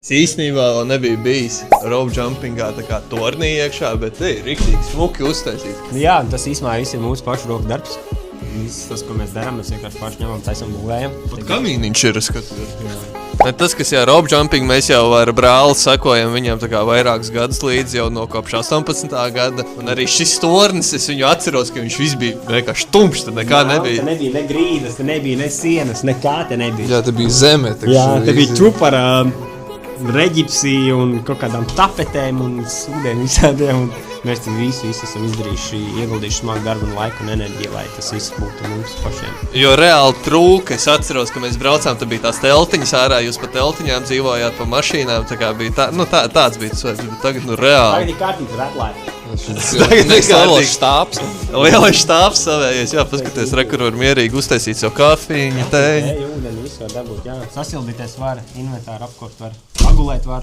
Es īstenībā vēl nebiju bijis rope jumpingā tā kā tornī iekšā, bet te ir riktīgi smuki uztaisīts. Jā, tas īstenībā viss ir mūsu pašu roku darbs. Viss tas, ko mēs darām, mēs vienkārši paši ņemam, taisam, būvējam. Pat kamīniņš ir, es skatos. Tas, kas jā, rope jumping, mēs jau ar brāli sakojam viņam tā kā vairākus gadus līdz jau no kopš 18. gada. Un arī šis tornis, es viņu atceros, ka viņš viss bija vienkārši tumšs, tad nekā nebija. Te nebija ne grīdas, te nebija ne sienas, nekā te nebija. Jā, te bija zeme. Jā, te bija čupara, reģipsi un kaut kādām tapetēm un sūdiem visādiem. Un mēs te visu esam izdarījuši, ieguldījuši smagu darbu un laiku un enerģiju, lai tas viss būtu mums pašiem. Jo reāli trūka, es atceros, ka mēs braucām, tad bija tās teltiņas ārā, jūs pa teltiņām dzīvojāt, pa mašīnām, tā kā bija tāds bija tas vajag, bet tagad reāli. Tagad ir kārtības retlaifa. Tagad ir lielais štābs. Lielais štābs savējies, jā, paskaties, kur var mierīgi uztaisīt savu kafīņu, tēņu. Ūdeni, visu var dabūt, jā. Sasildīties var, inventāru apkort var, pagulēt var.